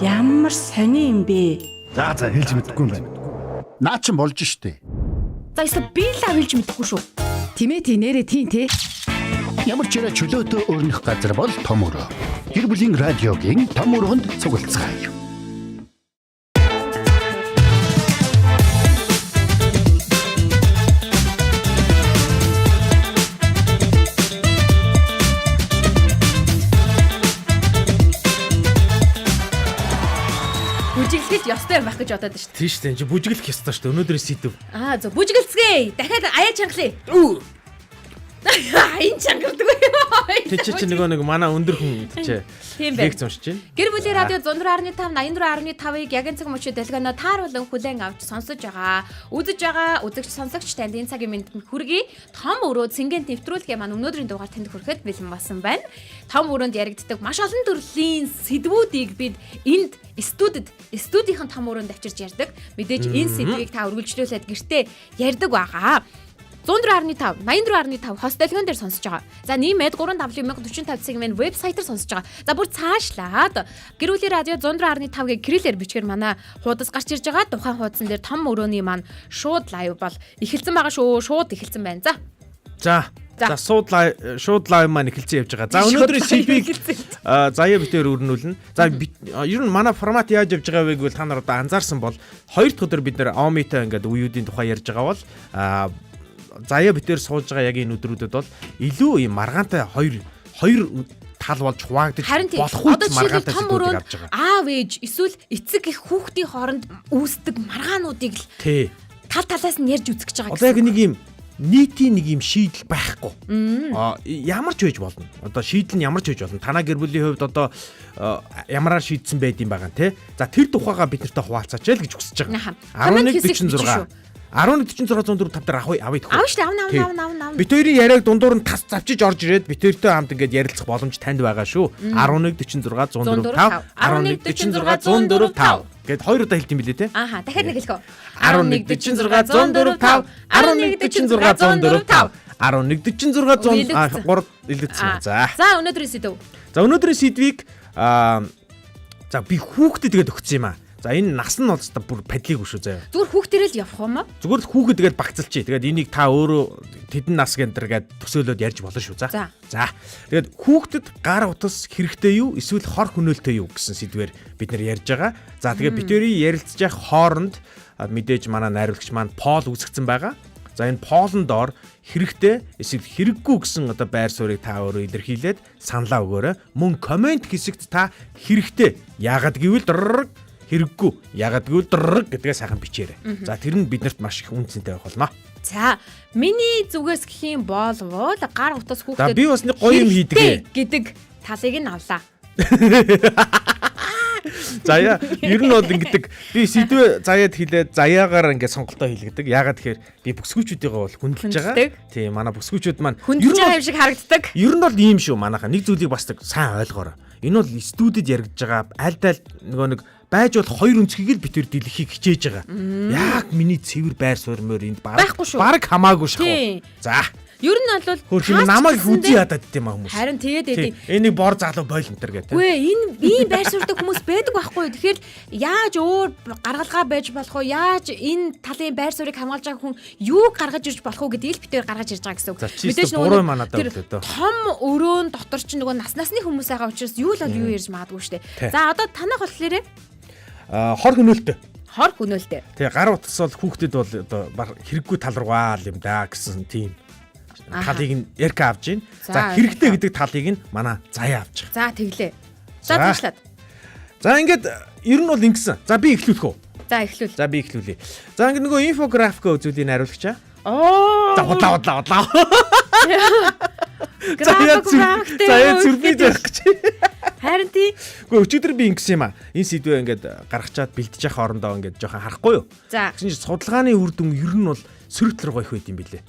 Ямар сони юм бэ? За хэлж мэдэхгүй юм байна. Наа чин болж штэ. За эсвэл би л хэлж мэдэхгүй шүү. Тимээ нэрээ тийм те. Ямар ч ирэ чөлөөтэй өрнөх газар бол том өрөө. Гэр бүлийн радиогийн том өрөөнд цуглацгаая. Бүжиглэхэд ёстой юм байх гэж бодоод шүү. Тийм шүү. Чи бүжиглэх ёстой шүү. Өнөөдрийн сэдв. За бүжиглэцгээе. Дахиад аяа чангалъя. Аян чангардаг юм. Чи нэг манай өндөр хүн чи Тийм байх. лекц уншиж байна. Гэр бүлийн радио 104.5 84.5-ыг ягийн цаг мөчид дэлгэнэ тааруулан хүлээн авч сонсож байгаа. Үзэж байгаа үзэгч сонсогч танд энэ цагийн мэнд хүргэе. Том өрөө цэнгийн нэвтрүүлгээ маань өнөөдрийн дугаар танд хүрэхэд бэлэн болсон байна. Том өрөөнд яригддаг маш олон төрлийн сэдвүүдийг бид энд студийн том өрөөнд авчирч ярьдаг. Мэдээж энэ сэдвийг та үргэлжлүүлээд гэртээ ярьдаг байгаа. 104.5 84.5 хост дэлгэн дээр сонсож байгаа. За ниймээд 35545 цагийн вебсайтаар сонсож байгаа. За бүр цаашлаад гэр бүлийн радио 104.5-гийн кириллээр бичгээр манай хуудас гарч ирж байгаа. Тухайн хуудсан дээр том өрөөний маань шууд лайв бол эхэлсэн байгаа шүү. Шууд эхэлсэн байна. За шууд лайв маань эхэлсэн явж байгаа. За өнөөдрийн сэдвийг заяа битээр өрнүүлнэ. За ер нь манай формат яаж явж байгааг бол та нар одоо анзаарсан бол хоёр дахь өдөр бид нэр Омитой ингээд үеүүдийн тухай ярьж байгаа бол заяа битээр сууж байгаа яг энэ өдрүүдэд бол илүү юм маргаантай хоёр тал болж хуваагдаж болох үе маргаантай зүйлийг авч байгаа. Аав ээж эсвэл эцэг их хүүхдийн хооронд үүсдэг маргаануудыг л тал талаас нь ярьж үзэж байгаа. Одоо яг нэг юм нийтийн нэг юм шийдэл байхгүй. Ямар ч байж болно. Одоо шийдэл нь ямар ч байж болно. Танаа гэр бүлийн хувьд одоо ямараар шийдсэн байдсан байгаа те. За тэр тухайгаа бид нартай хуваалцаач л гэж хүсэж байгаа. 1146 1146 дээр авъя тхүү. Аав шүү аав. Бид хоёрын яриаг дундуур нь тас завчиж орж ирээд бид хоёртой хамт ингээд ярилцах боломж танд байгаа шүү. 1146 104 5 1146 104 5 гэд хоёр удаа хэлдэм билээ те. Ааха дахиад нэг хэлэх үү. 1146 104 5 1146 104 5 1146 3 илгэсэн. За өнөөдрийн сэдв. За өнөөдрийн сэдвийг за би хүүхдэд тэгээд өгсөн юм аа. За энэ нас нь бол бүр падлиг шүү заяа. Зүгээр хүүхдэрээ л явах юм аа. Зүгээр л хүүхэд тэгээд багцалчих. Тэгээд энийг та өөрөө тэдэн нас гэнтэргээд төсөөлөд ярьж болно шүү. За. Тэгээд хүүхдэд гар утас хэрэгтэй юу эсвэл хор хөнөөлтэй юу гэсэн сэдвээр бид нэр ярьж байгаа. За тэгээд битэрийн ярилцж явах хооронд мэдээж манай найруулагч маань Пол үүсгэсэн байгаа. За энэ Полын доор хэрэгтэй эсвэл хэрэггүй гэсэн одоо байр суурийг та өөрөө илэрхийлээд саналаа өгөөрэй. Мөн комент хэсэгт та хэрэгтэй яагаад гэвэл хэрэггүй ягаад гэвэл гэдгээ сайхан бичээрэй. За тэр нь биднэрт маш их үнцэнтэй байх болно. За миний зүгээс гэх юм бол гар утас хүүхдэд би бас нэг гоё юм хийдэг гэдэг талыг нь авлаа. Заяа ер нь бол ингэдэг би сэдвээ заяад хэлээд заяагаар ингээд сонголтоо хийлгдэг. Ягаад тэгэхээр би бүсгүүчүүдийгээ бол хүндэлж байгаа. Тийм манай бүсгүүчүүд маань хүндэлж байгаа юм шиг харагддаг. Ер нь бол ийм шүү манайха нэг зүйлийг бас сайн ойлгоорой. Энэ бол студид яригдж байгаа аль нэг байж бол хоёр өнцгийг л битэр дэлхийг хичээж байгаа. Яг миний цэвэр байр суурьмөр энд баг хамаагүй шахав. За. Ер нь бол хөрхим намайг хүзий ядаад дим хүмүүс. Харин тэгээд эдий. Энийг бор залуу бойл энтер гэдэг. Үгүй энэ байр суурьтай хүмүүс байдаг байхгүй. Тэгэхээр яаж өөр гаргалгаа байж болох вэ? Яаж энэ талын байр суурийг хамгаалж байгаа хүн юу гаргаж ирж болох вэ гэдгийг битэр гаргаж ирж байгаа гэсэн үг. Мэдээж нөгөө манадаа өглөө дөө. Том өрөөнд дотор чинь нөгөө насны хүмүүс байгаа учраас юу л юу ярьж магадгүй шүү дээ. За одоо танах болохоор хор хөнөөлтөө. Тэгээ гар утас бол хүүхдэд бол одоо хэрэггүй тал руугаа л юм да гэсэн тийм талыг нь ярка авж гин. За хэрэгтэй гэдэг талыг нь манай заяа авч байгаа. За тэглээ. За таашлаад. За ингээд ер нь бол ингэсэн. За би эхлүүлэх үү? За эхлүүл. За би эхлүүлье. За ингээд нөгөө инфографик үзүүлийг хариулагчаа. За удлаа. Заяа зүрхий зарах гэж. Харин тий. Гэхдээ өчигдөр би ингэсэн юм аа. Энэ сэдвээ ингээд гаргачаад бэлдэж явах хоорондоо ингээд жоохон харахгүй юу? За. Гэсэн чинь судалгааны үр дүн ер нь бол сөрөг талруу их байт юм билээ.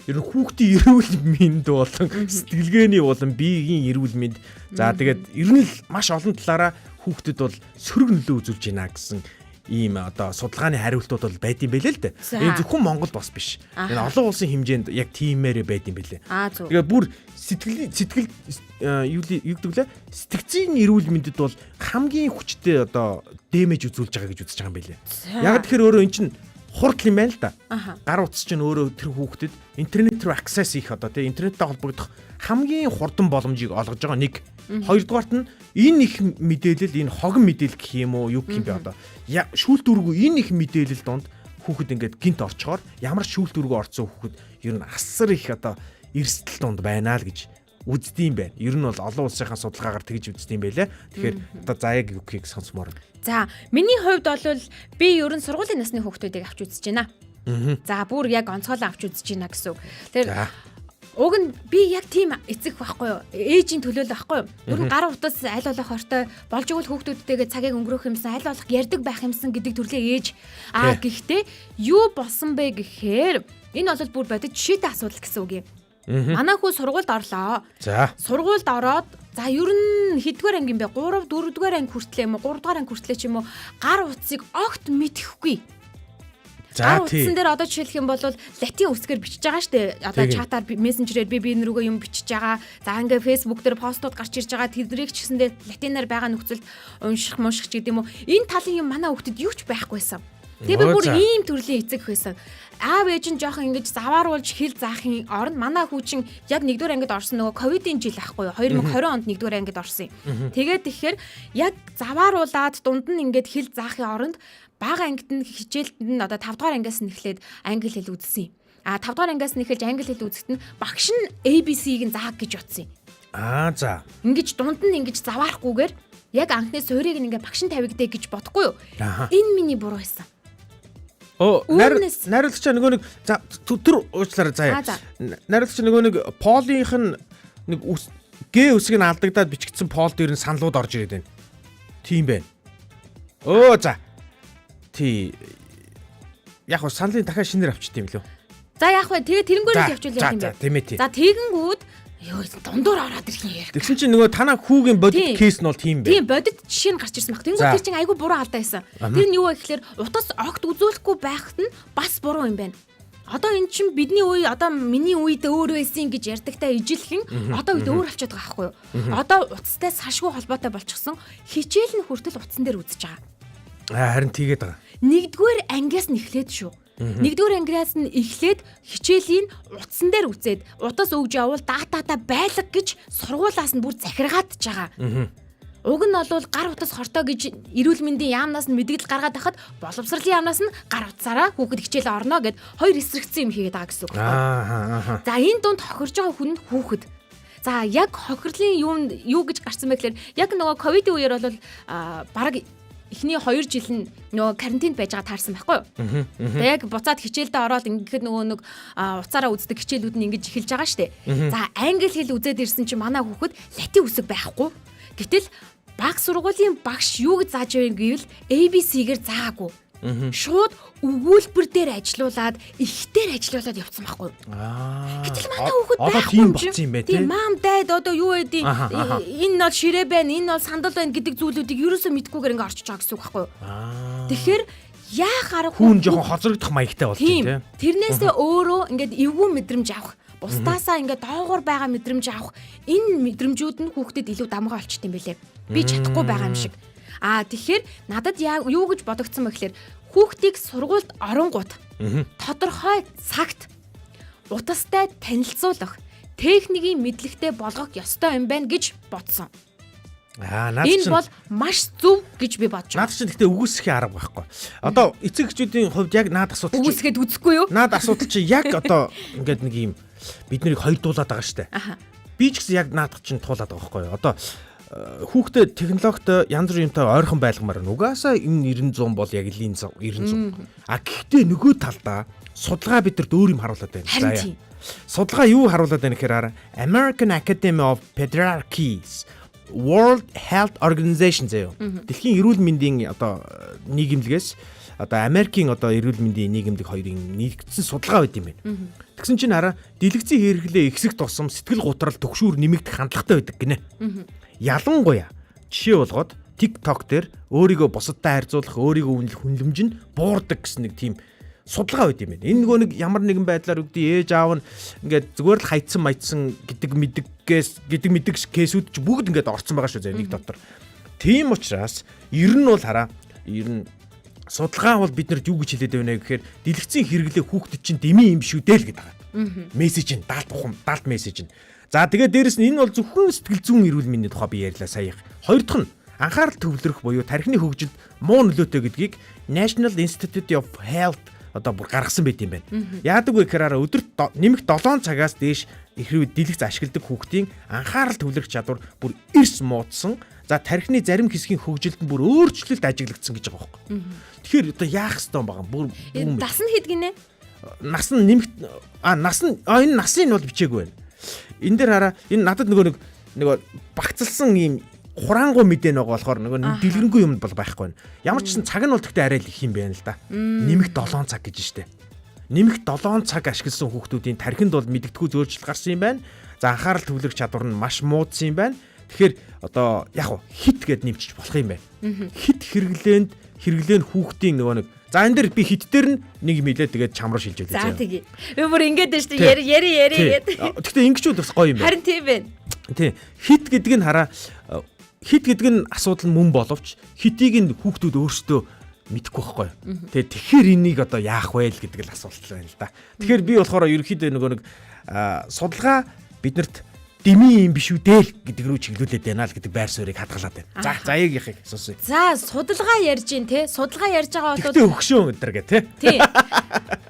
Ер нь хүүхдийн эрүүл мэнд болон сэтгэлгээний болон биеийн эрүүл мэнд. За тэгээд ер нь л маш олон талаараа хүүхдэд бол сөрөг нөлөө үзүүлж байна гэсэн ийм одоо судалгааны хариултууд бол байд юм бэлээ л дээ. Энэ зөвхөн Монголд бас биш. Энэ олон улсын хэмжээнд яг тиймээрээ байд юм бэлээ. Тэгээ бүр сэтгэл юу гэдэг лээ сэтгцийн эрүүл мэндэд бол хамгийн хүчтэй одоо дэмэж үзүүлж байгаа гэж үзэж байгаа юм бэлээ. Яг тэгэхээр өөрөө эн чинь хурдл юм байна л да. Гар утас чинь өөрөө тэр хүүхдэд интернет руу access хийх одоо тийм интернеттэй холбогдох хамгийн хурдан боломжийг олгож байгаа нэг. Хоёрдугаарт нь энэ их мэдээлэл энэ хогон мэдээлэл гэх юм уу юу гэх юм бэ одоо шүүлтүргүү энэ их мэдээлэл донд хүүхэд ингээд гинт орчхоор ямар шүүлтүргүү орцсон хүүхэд ер нь асар их одоо эрсдэл донд байна л гэж үздэм байна. Ер нь бол олон улсынхаа судалгаагаар тэгж үздэм байлаа. Тэгэхээр одоо заяаг юу гэхийг сонсомоор. За миний хувьд бол би ер нь сургуулийн насны хүүхдүүдийг авч үзэж байна. За бүр яг онцгойлон авч үзэж байна гэсэн үг. Тэгэхээр уг нь би яг тийм эцэг байхгүй юу? Ээжийн төлөөлөл байхгүй юу? Ер нь гар утас аль болох хортой болж игэл хүүхдүүдтэйгээ цагийг өнгөрөөх юмсан, аль болох ярддаг байх юмсан гэдэг төрлийн ээж. Гэхдээ юу болсон бэ гэхээр энэ бол бүр бодит жишээтэй асуудал гэсэн үг юм. Манай хүү сургуульд орлоо. За. Сургуульд ороод за ер нь хэдгээр анги юм бэ? 3, 4-р анги хүртлээ юм уу? 3-р анги хүртлээ ч юм уу? Гар утсыг огт мэдэхгүй. Гар утсан дээр одоо жишээлх юм бол латин үсгээр бичиж байгаа штэ. Одоо чатаар мессенжерээр би нэрүүгээ юм бичиж байгаа. За ингээ фэйсбુક дээр постууд гарч ирж байгаа. Тэднийг ч гэсэндээ латинаар байгаа нөхцөлд унших мунших ч гэдэг юм уу. Энэ талын юм манай хүүхдэд юу ч байхгүйсэн. Тэгээ би бүр ийм төрлийн эцэг байсан. Аав ээж нь жоохон ингэж завааруулж хэл заахын оронд манай хүүчин яг 1-р ангид орсон нөгөө ковидын жил ахгүй юу 2020 онд 1-р ангид орсон юм. Тэгээд тэгэхээр яг завааруулаад дунд нь ингэж хэл заахын оронд бага ангид нь хичээлтэнд нь одоо 5-р ангиас нь эхлээд англи хэл үзсэн юм. 5-р ангиас нь эхэлж англи хэл үзэхэд нь багш нь ABC-г нь зааг гэж утсан юм. За. Ингэж дунд нь ингэж заваарахгүйгээр яг анхны суурийг нь ингэ багш нь тавигдээ гэж бодохгүй юу? Энэ миний буруу байсан. Найруулагч нөгөө нэг за тэр уучлаарай заяа. Найруулагч нөгөө нэг полийнх нь нэг Г үсгийг нь алдагдаад бичигдсэн пол дээр нь саналууд орж ирээд байна. Тийм байна. За. Яг хөө саналын дахиад шинээр авчт юм лөө. За яг хөө тэгээ тэрнгүүр нь явуулах юм бэ. За тэгэнгүүт ёо дундуур ороод ирэх юм яа. Тэгсэн чинь нөгөө танаа хүүгийн бодит кейс нь бол тийм байна. Тийм бодит жишээ нь гарч ирсэн баг. Тэнгүүт тэр чинь айгүй буруу алдаа байсан. Тэр нь юу вэ гэхээр утас огт үзүүлэхгүй байхад нь бас буруу юм байна. Одоо эн чинь бидний үе одоо миний үед өөр байсан гэж ярьдагтаа ижилхэн одоо үед өөр болчиход байгаа байхгүй юу? Одоо утастай салшгүй холбоотой болчихсон хичээл нь хүртэл утсан дээр үзэж байгаа. Харин тийгээд байгаа. 1-р ангиас нь эхлээд шүү. 1-р ангиас нь эхлээд хичээлийн утсан дээр үзээд утас өгж явал датата байлга гэж сургуулаас нь бүр захиргаадж байгаа. Уг нь бол гар утас хортой гэж эрүүл мэндийн яамнаас нь мэдээлэл гаргаад байхад боловсролын яамнаас нь гар утсаараа хүүхэд хичээл орно гэд хоёр эсрэгцэн юм хийгээд байгаа гэсэн үг байна. За энэ дунд хохирж байгаа хүн хүүхэд. За яг хохирлын юу гэж гарсан бэ гэхээр яг нөгөө ковидын үеэр бол бараг эхний 2 жил нь нөгөө карантинд байж байгаа таарсан байхгүй юу? Тэгээ яг буцаад хичээлдээ ороод ингээд нөгөө нэг уцаараа үздэг хичээлүүд нь ингэж эхэлж байгаа штэ. За англи хэл үзээд ирсэн чинь манай хүүхэд латин үсэг байхгүй. Гэтэл баг сургуулийн багш юу гэж зааж байв гэвэл ABC-гээр заагүй. Шууд өгүүлбэр дээр ажилуулад ихтер ажилуулад явцсан байхгүй юу? Гэтэл манай хүүхэд тийм болсон юм байна тийм мам дайд одоо юу байдیں۔ Энэ бол ширээ байна, энэ бол сандал байна гэдэг зүйлүүдийг ерөөсөө мэдгүйгээр ингээ орчиж байгаа гэсэн үг байхгүй юу? Тэгэхээр яах аргагүй хүн жоохон хоцрогдох маягтай болж байна тийм. Тэрнээсээ өөрөө ингээд эвгүй мэдрэмж авах, бусдаасаа ингээд доогуур байгаа мэдрэмж авах энэ мэдрэмжүүд нь хүүхдэд илүү дамгаа олчт юм бэлээ. Би чадахгүй байгаа юм шиг. Тэгэхээр надад юу гэж бодогдсон бэ гэхээр хүүхдийг сургуульд оронгууд тодорхой цагт утастай танилцуулах техникийн мэдлэгтэй болгох ёстой юм байна гэж бодсон. Энэ бол маш зөв гэж би бодож байна. Наад чинь гэхдээ үгүйсэхийн арга байхгүй. Одоо эцэг эхчүүдийн хувьд яг наад асуудал чинь үгүйсгээд үзэхгүй юу? Наад асуудал чинь яг одоо ингээд нэг юм бид нарыг хоёрдуулаад байгаа штэ. Би ч гэсэн яг наад чинь туулаад байгаа байхгүй. Одоо хүүхдэд технологитой янз бүрийн юмтай ойрхон байлгамаар нь угаасаа энэ 900 бол яг л энэ 900. Гэхдээ нөгөө талдаа судалгаа бидэрт өөр юм харуулад байна. Заяа. Судалгаа юу харуулад байна гэхээр American Academy of Pediatrics World Health Organization заяа. Дэлхийн эрүүл мэндийн одоо нийгэмлэгээс одоо Америкийн одоо эрүүл мэндийн нийгэмлэг хоёрын нэгдсэн судалгаа байт юм байна. Тэгсэн чинь хараа дэлгэцийн хэрэглээ ихсэх тусам сэтгэл гутрал төгшүүр нэмэгдэх хандлагатай байдаг гинэ. Ялангуяа жишээ болгоод TikTok дээр өөрийгөө бусадтай харьцуулах, өөрийгөө үнэлэх хүнлэмж нь буурдаг гэсэн нэг тийм судалгаа байд юм байна. Энэ нөгөө нэг ямар нэгэн байдлаар үгдий ээж аав нь ингээд зүгээр л хайцсан майцсан гэдэг кейсүүд ч бүгд ингээд орцсон байгаа шүү зэ нэг дотор. Тийм учраас ер нь бол хараа ер нь судалгаа бол биднэрт юу гэж хэлээд байна гэхээр дэлгэцийн хэрэглээ хүүхдэд чинь дэмий юм шүү дээ л гэдэг байгаа. Мессеж нь даалт мессеж нь. За тэгээд дээрэс нь энэ бол зөвхөн сэтгэл зүйн эрүүл мэндийн тухай би ярьлаа сая их. Хоёр дахь нь анхаарал төвлөрөх буюу тархины хөгжилд муу нөлөөтэй гэдгийг National Institute of Health одоо бүр гаргасан байт юм байна. Яадаг вэ гэхээр өдөрт нэмэх 7 цагаас дээш ихрүү дэлгэц ашигладаг хүүхдийн анхаарал төвлөрөх чадвар бүр эрс муудсан. За тархины зарим хэсгийн хөгжилд нь бүр өөрчлөлт ажиглагдсан гэж байгаа байхгүй. Тэгэхээр одоо яах ёстой юм байгаа бүр нас нь хэд гинэ? Нас нь нэмэх энэ насын нь бол бичээгүй байна. Энэ дээр хараа энэ надад нөгөө багцалсан ийм хураангуй мэдээ нэг болохоор нөгөө дэлгэрэнгүй юм бол байхгүй байна. Ямар ч гэсэн цаг нь бол тэгтээ арай л их юм байна л да. Нэмэх 7 цаг гэж штэ. Нэмэх 7 цаг ашигласан хүүхдүүдийн тархинд бол мэдгэдэггүй зөөлжил гарсан юм байна. За анхаарал төвлөрөх чадвар нь маш муудсан юм байна. Тэгэхээр одоо яг хит гэд нэмчих болох юм байна. Хит хэрэглээнд хүүхдийн нөгөө нэг за энэ дээр би хит дээр нэг юм хэлээ тэгээд чам руу шилжүүлээ. За тэгье. Би бүр ингэж шүү дээ. Яри гэдэг. Гэхдээ ингэж бол бас гоё юм байна. Харин тийм байна. Тий. Хит гэдэг нь хараа хит гэдэг нь асуудал мөн боловч хитийг нь хүүхдүүд өөрсдөө мэдэхгүй байхгүй. Тэгэхээр энийг одоо яах вэ гэдэг л асуулт байна л да. Тэгэхээр би болохоор ерөнхийдөө нөгөө нэг судалгаа биднэрт дэмий юм биш үү дээ гэдэг рүү чиглүүлээд байна л гэдэг байр суурийг хадгалаад байна. За яг яхих сонсъё. За судалгаа ярьж гин те. Судалгаа ярьж байгаа бол тэгтээ өгшөө өдр гэ те. Тий.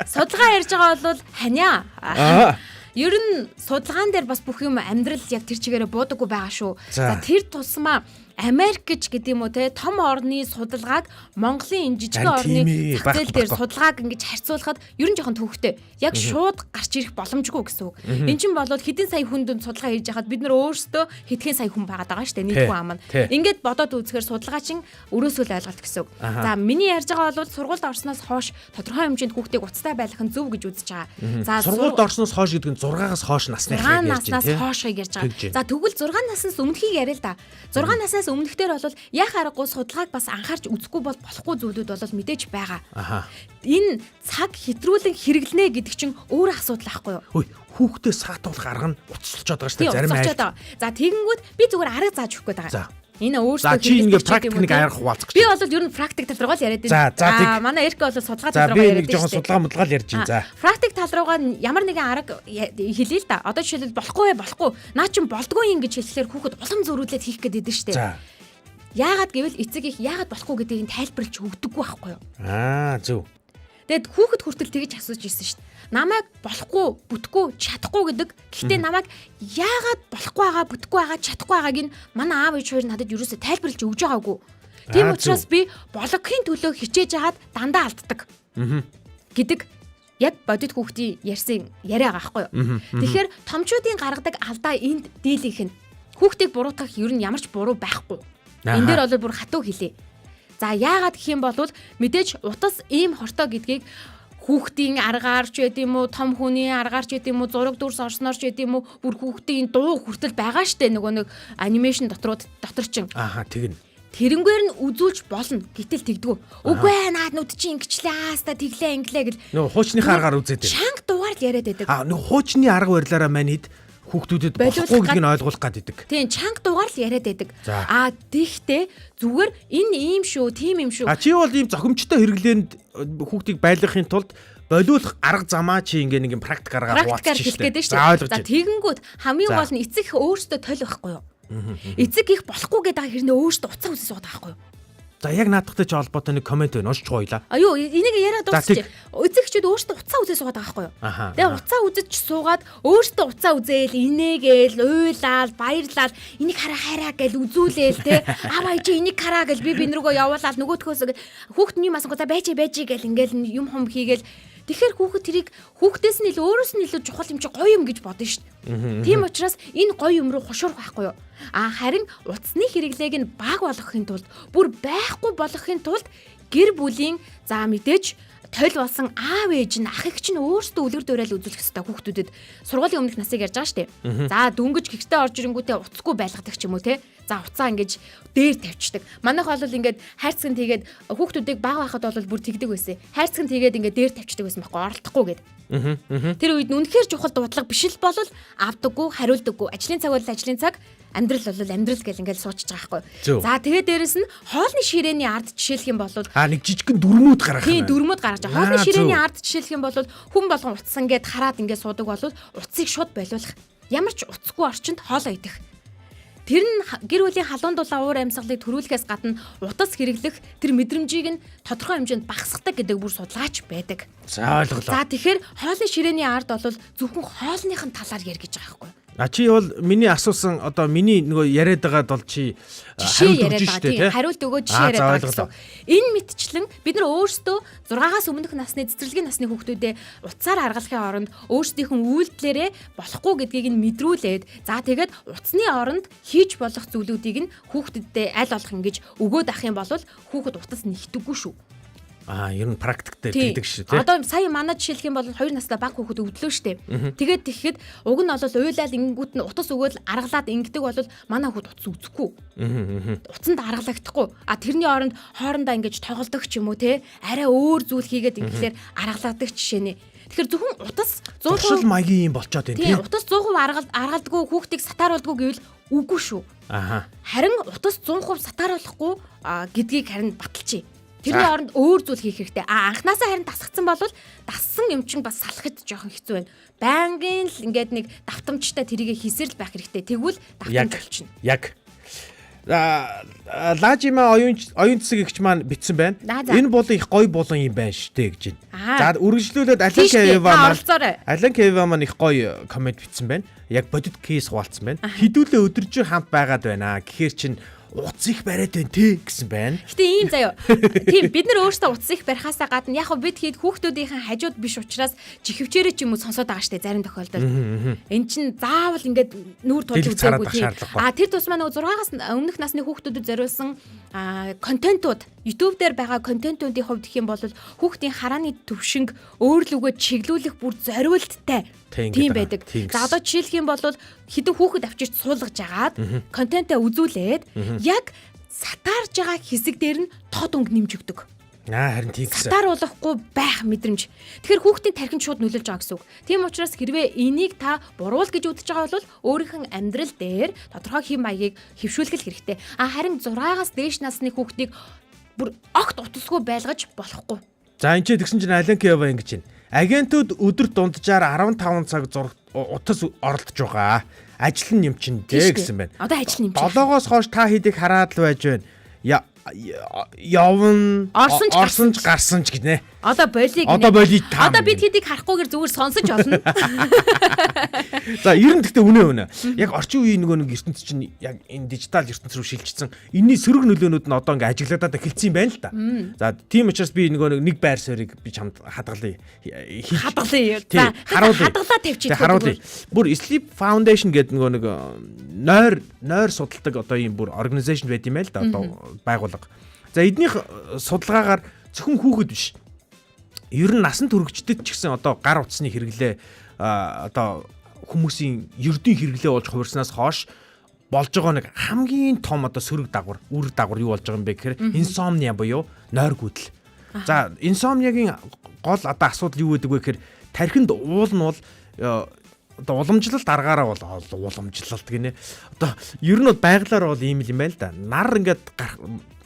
Судалгаа ярьж байгаа бол ханиа. Ер нь судалгаан дээр бас бүх юм амьдрал яг тэр чигээрээ буудаггүй байгаа шүү. За тэр тусмаа Америк гэж гэдэг юм уу те том орны судалгааг Монголын энэ жижигхэн орны зах зээл дээр судалгааг ингэж харьцуулахад ер нь жоохон төвхтэй. Яг шууд гарч ирэх боломжгүй гэсэн үг. Энд чинь болоод хэдэн сая хүнд судалгаа хийж яхад бид нар өөрсдөө хэдхэн сая хүн байгаад байгаа шүү дээ нийт хүн ам нь. Ингээд бодоод үзэхээр судалгаа чинь өрөөсөө л ойлголт гэсэн үг. За миний ярьж байгаа бол сургуульд орсноос хойш тодорхой хэмжээнд хүүхдийг уцтай байлгах нь зөв гэж үзэж байгаа. За сургуульд орсноос хойш гэдэг нь 6-аас хойш насны хэрэг ярьж байна те. 6 наснаас хойшыг ярьж байгаа. За тэгвэл 6 наснаас өмнөхийг яриа л да. 6 наснаас өмнөхдөр бол яах аргагүй судалгааг бас анхаарч үзэхгүй бол болохгүй зүйлүүд бол мэдээж байгаа. Энэ цаг хэтрүүлэн хэрэглэнэ гэдэг чинь өөр асуудал байхгүй юу? Хөөе, хүүхдээ саатуулах арга нь уцалчод байгаа шүү дээ. Зарим айл. За тэгэнгүүт би зүгээр арга зааж өгөх гээд байгаа. Энэ өөрсдөө за чи ингээ практикийг арга хуваалцах. Би бол ер нь практик тал руугаа л яриад байна. Манай Эрк бол судалгаа тал руугаа яриад байна. За би нэг жоохон судалгаа мудгаал ярьж байна. За. Практик тал руугаа ямар нэгэн арга хэлээ л да. Одоо жишээлбэл болохгүй наа чин болдгүй юм гэж хэлэхээр хүүхэд улам зөрүүлээд хийх гээд идэв штэ. За. Яагаад гэвэл эцэг их яагаад болохгүй гэдгийг тайлбарлаж өгдөггүй байхгүй юу? Зөв. Тэгэд хүүхэд хүртэл тэгж асууж ирсэн шүү дээ. Намайг болохгүй, бүтэхгүй, чадахгүй гэдэг. Гэхдээ намайг яагаад болохгүй байгаа, бүтэхгүй байгаа, чадахгүй байгааг нь манай аав ээж хоёр надад юусоо тайлбарлаж өгж байгаагүй. Тийм учраас би бологхийн төлөө хичээж яагаад дандаа алддаг. Гэдэг яг бодит хүүхдийн ярьсан яриа байгаа байхгүй юу? Тэгэхээр томчуудын гаргадаг алдаа энд дийлийнх нь хүүхдийг буруутгах ер нь ямар ч буруу байхгүй. Энд дээр бол бүр хатуу хэлээ. За яагаад гэх юм бол мэдээж утас ийм хортой гэдгийг хүүхдийн аргаар ч байд юм уу, том хүний аргаар ч байд юм уу, зураг дүрс орсноор ч байд юм уу, бүр хүүхдийн дуу хүртэл байгаа штэ нөгөө нэг анимашн дотор чинь. Тэгнэ. Тэрнгээр нь үзүүлж болно. Гэтэл тэгдэггүй. Үгүй ээ наад нүд чи ингэчлээ хаста тэглээ инглээ гэл. Нөгөө хуучныхаа аргаар үзээд байна. Чанга дугаар л яриад байдаг. Нөгөө хуучны арга барилаараа мань хэд хүүхдүүдэд болохгүй гэдгийг нь ойлгуулах гэдэг. Тийм, чанга дугаар л яриад байдаг. Тэгтээ зүгээр энэ ийм шүү, тийм юм шүү. Чи бол ийм зохимжтой хэрэглээнд хүүхдийг байлгахын тулд болиулах арга замаа чи ингээ нэг практик аргаар хуваалцчих шүү дээ. За тэгэнгүүт хамгийн гол нь эцэг их өөртөө тойл байхгүй юу? Эцэг их болохгүй гэдэг хэрнээ өөртөө уцаа үсээ суудаг байхгүй юу? За яг наадахтай ч холбоотой нэг комент байна. Уншиж гоёла. Юу энийг яриад дуусчих. Эцэгчүүд өөртөө уцаа үзээ суугаад байгаа байхгүй юу? Тэгээ уцаа үзэж суугаад өөртөө уцаа үзээл инээгээл уйлаал баярлал энийг хараа гэл үзүүлээл те. Аваа чи энийг хараа гэл би рүүгөө явуулаад нөгөөдхөөс хүүхдний масангаа за байж гэл ингээл юм хум хийгээл тэгэхээр хүүхэд тэрийг хүүхдээс нь илүү өөрөөс нь илүү чухал юм чи гоё юм гэж бодно шүү дээ. Тийм учраас энэ гоё юм руу хушуурах байхгүй юу? Харин утасны хэрэглээг нь бага болгохын тулд бүр байхгүй болгохын тулд гэр бүлийн за мэдээж тойл болсон аав ээж нь ах эгч нь өөрсдөө үлгэр дуурайл үзүүлэх хэрэгтэй хүүхдүүдэд сургуулийн өмнөх насыг ярьж байгаа шүү дээ. За дөнгөж гэртээ орж ирэнгүүтээ уцгүй байлгадаг ч юм уу те. За уцаа ингэж дээр тавьчихдаг. Манайх бол ингээд хайрцаг нь тэгээд хүүхдүүдийг бага байхад бол бүр тэгдэг байсан. Хайрцаг нь тэгээд ингээд дээр тавьчихдаг байсан байхгүй оролдохгүй гээд. Тэр үед үнэхээр чухал дуудлага биш л бол авдаггүй, хариулдаггүй. Ажлын цаг бол ажлын цаг, амьдрал бол амьдрал гэл ингээд суучих байгаа байхгүй. За тэгээд дээрэс нь хоолны ширээний ард жишээлх юм бол нэг жижигхэн дөрмүүд гаргах. Тийм дөрмүүд гаргаж байгаа. Хоолны ширээний ард жишээлх юм бол хүн болгон утсан гээд хараад ингээд суудаг бол утсыг шууд болиулах. Ямар ч уцгүй орчинд хоолоо идэх. Тэр нь гэр бүлийн халуун дулаан уур амьсгалыг төрүүлэхээс гадна утас хэрэглэх тэр мэдрэмжийг нь тодорхой хэмжээнд багасгадаг гэдэг бүр судалгаач байдаг. За ойлголоо. За тэгэхээр хоолны ширээний ард бол зөвхөн хоолныхын талаар ярь гэж байгаа байхгүй. Чи бол миний асуусан одоо миний нөгөө яриад байгаад бол чи жишээ яриад байгаа тийм хариулт өгөө жишээ яриад байгаа гэсэн. Энэ мэдчлэн бид нар өөрсдөө 6-аас өмнөх насны цэцэрлэгийн насны хүүхдүүдэд утсаар харгалахын оронд өөрсдийнхэн үйлдэлээрээ болохгүй гэдгийг нь мэдрүүлээд за тэгээд утасны оронд хийж болох зүйлүүдийг нь хүүхдэдээ аль болох ингэж өгөөд ах юм бол хүүхэд утас нэгтдэггүй шүү. Ер нь практиктэй тэгдэг шүү тий. Одоо сая манай жишээлх юм бол 2 настай баг хүүхэд өвдлөө штэ. Тэгээд тэгэхэд уг нь бол уйлал ингэнгүүт нь утас өгөөл аргалаад ингэдэг бол манай хүүхэд утас үзэхгүй. Утсанд аргалагдахгүй. Тэрний оронд хоорондоо ингэж тоглодог ч юм уу те. Арай өөр зүйл хийгээд ингэхлээр аргаладаг жишээ нэ. Тэгэхээр зөвхөн утас 100% маягийн юм болчоод байна тий. Утас 100% аргалдаггүй хүүхдийг сатааруулдаггүй гэвэл үгүй шүү. Харин утас 100% сатааруулахгүй гэдгийг харин баталчих. Тэрний оронд өөр зүйл хийх хэрэгтэй. Анханасаа харин тасгацсан бол дассан юм чинь бас салахад жоохон хэцүү байна. Байнгын л ингээд нэг давтамжтай тэрийг хийсээр л байх хэрэгтэй. Тэгвэл давтамж болчихно. Яг. Лажима оюун цэцэг гэгч маань битсэн байна. Энэ бол их гоё болон юм байна штэ гэж байна. За үргэлжлүүлээд Алан Кева маань их гоё комент битсэн байна. Яг бодит кейс хуваалцсан байна. Хідүүлээ өдөржин хамт байгаад байна. Гэхээр чин утас их бариад байна те гэсэн байна. Гэтэ ийм заяа. Тийм бид нар өөрсдөө утас их барихаасаа гадна яг бид хэд хүүхдүүдийн хажууд биш учраас чихвчээрээ ч юм уу сонсоод байгаа штэ зарим тохиолдолд. Эн чин заавал ингээд нүүр тулж үзээгүй тийм. Тэр тусмаа нөгөө 6-аас өмнөх насны хүүхдүүдэд зориулсан контентууд YouTube дээр байгаа контентуудын хувьд гэх юм бол хүүхдийн харааны төвшинг өөрлөгөө чиглүүлэх бүр зориулттай тийм байдаг. За одоо жишээлх юм бол хэдэн хүүхэд авчирч суулгаж агаад контентаа үзүүлээд яг сатаарж байгаа хэсэг дээр нь тод өнгө нэмж өгдөг. Харин тийм гэсэн. Сатааруулахгүй байх мэдрэмж. Тэгэхээр хүүхдийн тархинд шууд нөлөөлж байгаа гэсэн үг. Тийм учраас хэрвээ энийг та буруул гэж үзэж байгаа бол өөрийнх нь амьдрал дээр тодорхой хэм маягийг хэвшүүлэх хэрэгтэй. Харин 6-аас дээш насны хүүхдийг бүр огт утасгүй байлгаж болохгүй. За энэ ч тэгсэн чинь Алан Кева ингэж байна. Агентууд өдөр дунджаар 15 цаг утас оролдож байгаа. Ажил нь юм чинь дээ гэсэн байна. Одоо ажил нь юм чинь. 7-оос хойш та хэдийг хараад л байж байна. Явна орсон ч гарсан ч гинэ. Одоо болиг. Одоо бид хэдийг харахгүйгээр зүгээр сонсож олно. За ер нь гэхдээ үнэ. Яг орчин үеийн нэг ертөнц чинь яг энэ дижитал ертөнц рүү шилжчихсэн. Энэний сөрөг нөлөөнүүд нь одоо ингээ ажиглагдаад эхэлсэн юм байна л да. За тийм учраас би нэг байр суурийг би чамд хадгалъя. За хадгалаа тавьчих. Харуулъя. Бүр Sleep Foundation гэдэг нэг нойр судалдаг одоо ийм бүр организашн байт юм байл да одоо байгууллага. За эднийх судалгаагаар зөвхөн хүүхэд биш. Ер нь насан туршидтэд ч гэсэн одоо гар утасны хэрэглээ одоо хүмүүсийн ердийн хэрэглээ болж хувирснаас хойш болж байгаа нэг хамгийн том одоо сөрөг дагвар, үр дагвар юу болж байгаа юм бэ гэхээр инсомниа буюу нойр гүйдэл. За инсомниагийн гол одоо асуудал юу гэдэг вэ гэхээр тархинд уул нь бол одоо уламжлалт аргаараа бол уламжлалт гинэ. Одоо ер нь бол байглаар бол ийм юм байл да. Нар ингээд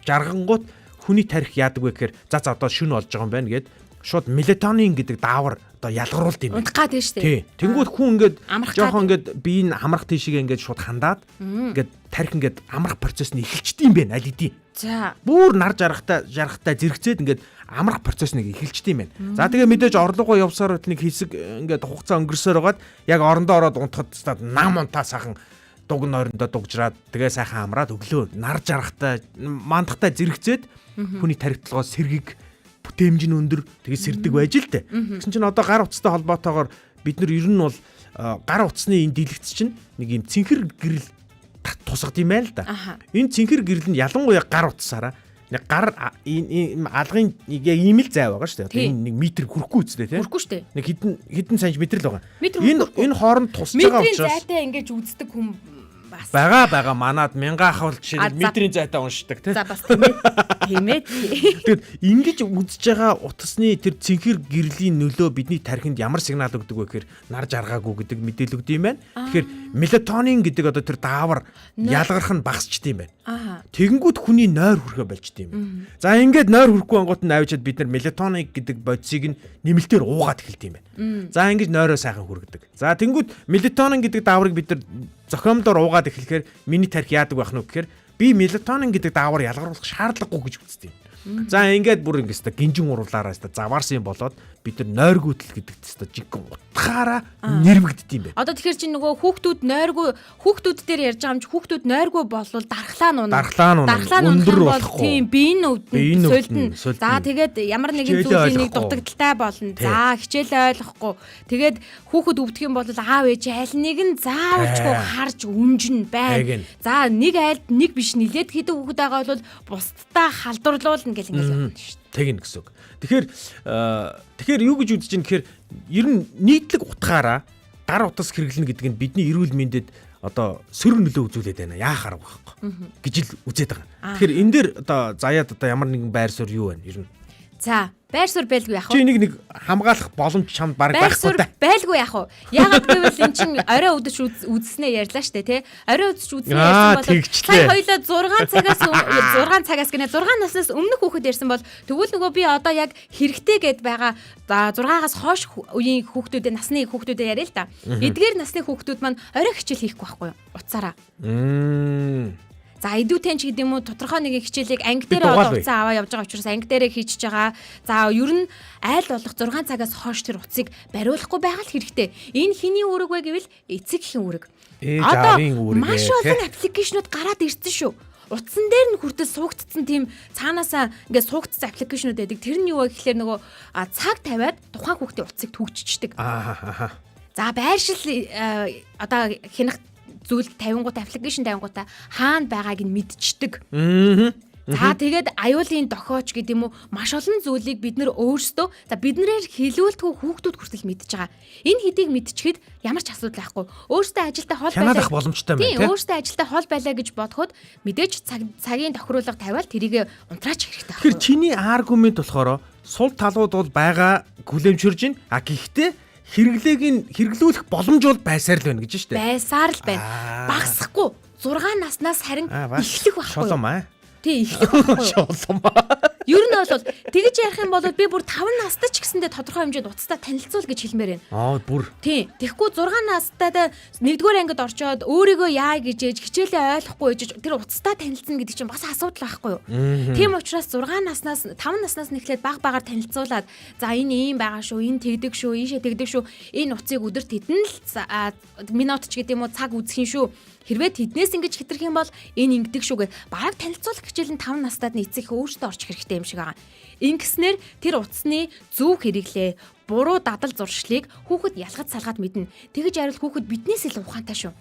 жаргангууд хүний тарих яадаг вэ гэхээр за одоо шүн болж байгаа юм байна гэд шууд мелатонин гэдэг даавар одоо ялгаруулд юм. Унтах гад тийш тий. Тэнгүүд хүн ингээд жоохон ингээд биеийн амрах тийшээ ингээд шууд хандаад ингээд тарих ингээд амрах процесс нь эхэлчихдээ юм байна аль хэдийн. За бүр нар жарахтаа зэрэгцээд ингээд амрах процесс нэг эхэлчихдээ юм байна. За тэгээ мэдээж орлогоо явсаар нэг хэсэг ингээд хугацаа өнгөрсөөр байгаад яг орондоо ороод унтахад нам унтаа сайхан дуг нойрондоо дугжраад тэгээ сайхан амраад өглөө нар жарахтаа мандахтаа зэрэгцээд хүний тарих толгой сэргийг бүтэмж нь өндөр тэгээ сэрдэг байж л дээ. Гэсэн чинь одоо гар утастай холбоотойгоор бид нар ер нь бол гар утасны энэ дэлгэц чинь нэг юм цэнхэр гэрэл тусгад юм байл да. Энэ цэнхэр гэрэл нь ялангуяа гар утасаараа Нэг гар алгын яг ийм л зай байгаа шүү дээ. Энэ 1 метр хүрэхгүй үстэй тий. Хүрэхгүй шүү дээ. Нэг хэдэн сантиметр л байгаа. Метр Энэ хооронд тусч байгаа Метрийн учраас зайтай ингэж үздэг хүн бас байгаа манад 1000 ахвал жишээ метрийн зайтай уншдаг тий. за бас тийм ээ. Тэгэд ингэж үзэж байгаа утасны тэр цэнхэр гэрлийн нөлөө бидний тархинд ямар сигнал өгдөг вэ гэхээр нар жаргаагүй гэдэг мэдээлэл өгдөг юм байна. Тэгэхээр мелатонин гэдэг одоо тэр даавар ялгарх нь багасчд юм байна. Тэгэнгүүт хүний нойр хүрхэ болчд юм байна. За ингээд нойр хүрхгүй ангууд нь авчиад бид нар мелатонин гэдэг бодисыг нь нэмэлтээр уугаад эхэлт юм байна. За ингэж нойроо сайхан хүргэдэг. За тэгэнгүүт мелатонин гэдэг дааврыг бид нар зохиомлоор уугаад эхлэхээр миний тархи яадаг байх нь гэхээр би мелатонин гэдэг даавар ялгаруулах шаардлагагүй гэж үздэг юм. За ингээд бүр ингэстэ гинжин уруулаараа өстө заваарсан юм болоод бид нар нойргүйтэл гэдэг өстө жигэн утгаараа нэрвэгддэг юм байна. Одоо тэгэхээр чинь нөгөө хүүхдүүд нойргүй хүүхдүүд дээр ярьж байгаа юм чи хүүхдүүд нойргүй болвол дархлаа нуна. Дархлаа өндөр болохгүй. Тийм биеийн өвдөн султна. За тэгээд ямар нэгэн зүйлийн нэг дутагдaltaй болно. За хичээлээ ойлгохгүй. Тэгээд хүүхэд өвдөх юм бол аав ээж аль нэг нь заавалчгүй харж үнжин байна. За нэг айлд нэг биш нилээд хэдэн хүүхэд байгаа бол бусдаа халдварлуулна гэл ингэж байна шүү дээ. Тэгнэ гэсэн үг. Тэгэхээр юу гэж үзэж чинь гэхээр ер нь нийтлэг утгаараа гар утас хэрэглэнэ гэдэг нь бидний эрүүл мэндэд одоо сөрөг нөлөө үзүүлээд байна. Яахаар байхгүй гэж л үзээд байгаа. Тэгэхээр энэ дээр одоо заяад одоо ямар нэгэн байр суурь юу байна ер нь? За байр суурь байлгүй яах вэ? Чи нэг хамгаалах боломж чамд баг байхгүй та. Байлгүй яах вэ? Ягаад гэвэл эн чинь орой өдөж үзснээ ярьлаа штэ тий. Орой өдөж үзснээ ярьсан бол сая хоёлоо 6 цагаас гинэ 6 наснаас өмнөх хүүхэд ярьсан бол тэгвэл нөгөө би одоо яг хэрэгтэй гэд байгаа 6-аас хойш үеийн хүүхдүүдээ насны хүүхдүүдээ яриа л да. Эдгээр насны хүүхдүүд маань орой хичээл хийхгүй байхгүй юу? Уцаараа. За идүүтэн ч гэдэг юм уу тодорхой нэг хичээлийг анги дээр одоо уцаа аваа явж байгаа учраас анги дээрээ хийчихэж байгаа. За ер нь айл болох 6 цагаас хойш тэр уцыг бариулахгүй байгаа л хэрэгтэй. Энэ хэний үүрэг вэ гэвэл эцэгхийн үүрэг. Одоо маш олон аппликейшнууд гараад ирсэн шүү. Утсан дээр нь хүртэл суугдсан тийм цаанаасаа ингээд суугдсан аппликейшнууд байдаг. Тэр нь юу вэ гэхээр нөгөө цаг тавиад тухайн хүүхдийн утсыг түгжчихдэг. За байршил одоо хянах зүйл 50-гут аппликейшн 50-гутаа хаана байгааг нь мэдчихдэг. За тэгээд аюулын дохиоч гэдэг юм уу маш олон зүйлийг бид нөр өөрсдөө за биднээр хэлүүлдэггүй хүүхдүүд хүртэл мэдчихэж байгаа. Энэ хэдийг мэдчихэд ямар ч асуудал байхгүй. Өөрсдөө ажилдаа хол байлаа. Хянах боломжтой байна тийм. Өөрсдөө ажилдаа хол байлаа гэж бодоход мэдээж цагийн тохируулга тавиал тэрийг унтраач хэрэгтэй байхгүй. Тэгэхээр чиний аргумент болохоор сул талууд бол байгаа хүлэмжширж байна. А гэхдээ хэрэглүүлэх боломж бол байсаар л байна гэж шүү дээ. Байсаар л байна. Багасахгүй 6 наснаас харин эхлэх байхгүй. Шолом аа. Тий, эхлэх байхгүй. Шолом. Ер нь бол тэгж ярих юм бол би бүр 5 настай ч гэсэндээ тодорхой хэмжээнд уцтай танилцуул гэж хэлмээр байна. Бүр. Тий. Тэгэхгүй 6 настайдаа 1-р ангид орчоод өөрийгөө яа гэж ээж хичээлээ ойлгохгүй ээж тэр уцтай танилцна гэдэг чинь бас асуудал байхгүй юу? Тийм учраас 6 наснаас 5 наснаас нэхлээд баг-багаар танилцуулаад за энэ ийм байгаа шүү, энэ тэгдэг шүү, ийшээ тэгдэг шүү. Энэ уцыг өдөрт хэдэн л минут ч гэдэг юм уу цаг үзэх юм шүү. Хэрвээ тэднээс ингэж хитрэх юм бол энэ ингэдэг шүүгээ бараг танилцуулах хичээл нь 5 настайд нь эцэг өөртөө орчих хэрэгтэй юм шиг байгаа. Ингэснээр тэр утасны зөв хэрэглээ, буруу дадал зуршлыг хүүхэд ялгаж салгаад мэднэ. Тэгэж хариул хүүхэд биднээс илүү ухаантай шүү.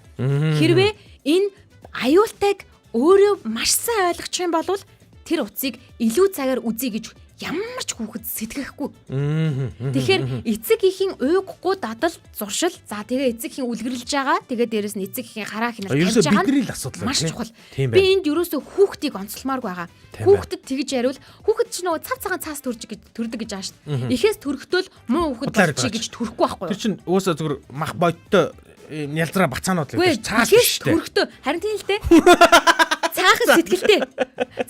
Хэрвээ энэ аюултайг өөрөө маш сайн ойлгочих юм бол тэр утсыг илүү цагаар үзье гэж ямар ч хүүхэд сэтгэхгүй. Тэгэхээр эцэг ихийн уйггүй дадал зуршил за тэгээ эцэг ихийн үлгэрлэж байгаа. Тэгээ дээрэс нь эцэг ихийн хараа хинэр тавьж байгаа. Маш чухал. Би энд ерөөсөө хүүхдийг онцлмааргүй байгаа. Хүүхдэд тэгж яриул хүүхэд ч нөгөө цав цагаан цаас төрдөг гэж байгаа шүү дээ. Эхээс төрөхтөл муу хүүхэд болчих гэж төрөхгүй байхгүй. Тэр чинь уусаа зүгээр мах бодтой нялзраа бацаанууд л гэж цаас биш дээ. Төрөхтөө харин тийм л дээ. Цаахан сэтгэлтэй.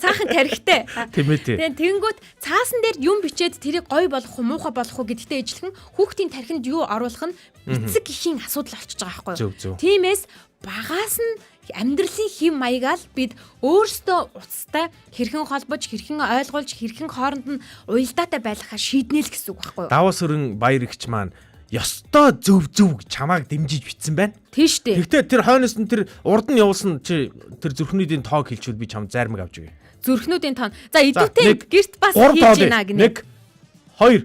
Цаахан тарихтай. Тэгээд тэгэнгүүт цаасан дээр юм бичээд тэрийг гой болох уу муухай болох уу гэдэгтээ ижилхэн хүүхдийн тархинд юу оруулах нь эцэг ихийн асуудал болчихж байгаа байхгүй юу. Тиймээс багаас нь амьдралын хэм маягаал бид өөрсдөө уцтай хэрхэн холбож, хэрхэн ойлгуулж, хэрхэн хооронд нь уялдаатай байхаа шийднэ л гэсэн үг байхгүй юу. Даваа сүрэн баяр ихч маань ёстой зөв чамааг дэмжиж битсэн байна. Тийм шүү дээ. Гэхдээ тэр хойноос нь тэр урд нь явуулсан чи тэр зүрхнүүдийн тоог хэлчихвэл би чамд зармаг авч өгье. Зүрхнүүдийн тоон. За идүүтэй гэрт бас хийж гинэ гинэ. 1 2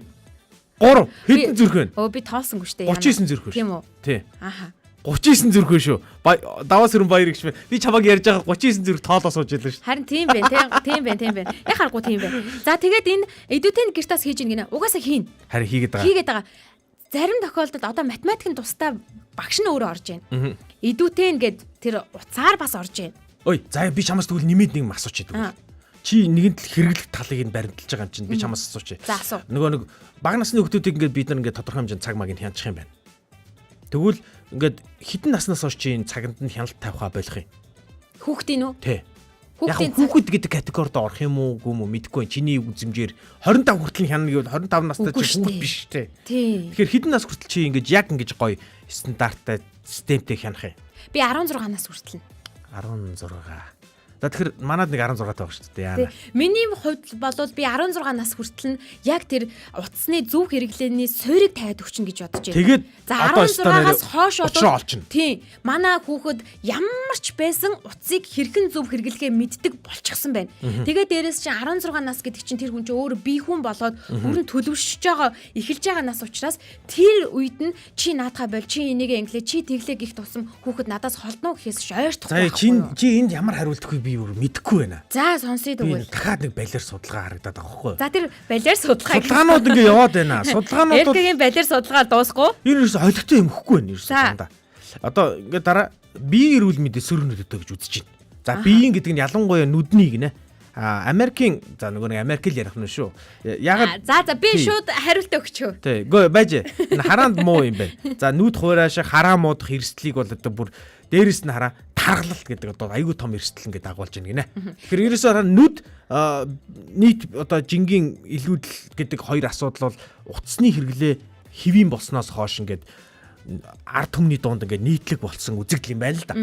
3 хэдэн зүрх вэ? Өө би тоосонгүй шүү дээ. 39 зүрх вэ? Тийм үү? Тий. Ааха. 39 зүрхөө шүү. Даваа сэрэн баяр гэж би чамайг ярьж байгаа 39 зүрх тоолоо сууж ялаа шүү. Харин тийм байна тийм байна. Яг харахгүй тийм байна. За тэгээд энэ эдүүтэн гэртас хийж ийн гинэ. Угаасаа хийн. Харин хийгээд байгаа. Зарим тохиолдолд одоо математикийн тусдаа багш нь өөрөө орж байна. Эдүүтэн гэд тэр уцаар бас орж байна. Ой, за би чамаас тэгвэл нэмээд нэг асууч идэв. Чи нэгэн хэрэглэх талыг нь баримталж байгаа юм чинь би чамаас асууч. За асуу. Нөгөө бага насны хүмүүсийг ингээд бид нар ингээд тодорхой хэмжээнд цаг магийг хяначих юм байна. Тэгвэл ингээд хитэн наснаас хойш чи энэ цаганд нь хяналт тавихаа болох юм. Хүүхдийн үү? Тий. Яг хүүхэд гэдэг категорид орох юм уу гүм үү мэдэхгүй. Чиний үзмжээр 25 хүртэл хянана гэвэл 25 настай чи хүүхэд биш тий. Тэгэхээр хитэн нас хүртэл чи ингээд яг ингэж гоё стандарттай системтэй хянах юм. Би 16 нас хүртэл. 16. За тэгэхээр манад нэг 16 таа баг шүү дээ яана. Миний хувьд болвол би 16 нас хүртэл нь яг тэр утасны зөв хэрэглээний суурийг тавиад өгчин гэж бодож байна. Тэгээд за 16-аас хойш олчихно. Тийм. Манай хүүхэд ямар ч байсан утсыг хэрхэн зөв хэрэглэхээ мэддэг болчихсон байна. Тэгээд дээрэс чинь 16 нас гэдэг чинь тэр хүн чинь өөрөө бие хүн болоод бүрэн төлөвшөж байгаа эхэлж байгаа нас учраас тэр үед нь чи наадхаа боль чи энийгээ инглээ чи тэглээ гих тусам хүүхэд надаас холдно гэхээс ойртохгүй байхгүй. За чи энд ямар хариулт өгөхийг би мэдэхгүй байна. За сонсъё тэгвэл. Дахиад нэг балиар судалгаа харагдаад байгаа байхгүй юу? За тэр балиар судалгаанууд ингээ яваад байна. Судалгаанууд Элкгийн балиар судалгаа дуусгүй. Энэ ерөөс ойлгохтой юм хөхгүй байна ерөөс дандаа. Одоо ингээ дараа биеийн эрүүл мэндийн сөргөнөдөө гэж үзэж байна. За биеийн гэдэг нь ялангуяа нүдний гинэ. Америкийн за нөгөө нэг Америк л ярих нь шүү. Ягаад за би шууд хариулт өгчөө. Тий. Гөө байж. Энэ хараанд муу юм байна. За нүд хуурайш хараа муудах эрсдлийг бол одоо бүр дээрэс нь хараа таргалалт гэдэг одоо айгүй том эрсдэл ингээд дагуулж байна гинэ. Тэгэхээр ерөөсөө нүд нийт одоо жингийн илүүдэл гэдэг хоёр асуудал бол утасны хэрэглээ хэвийн болсноос хойш ингээд ард түмний дунд ингээд нийтлэг болсон үзэгдэл юм байна л да.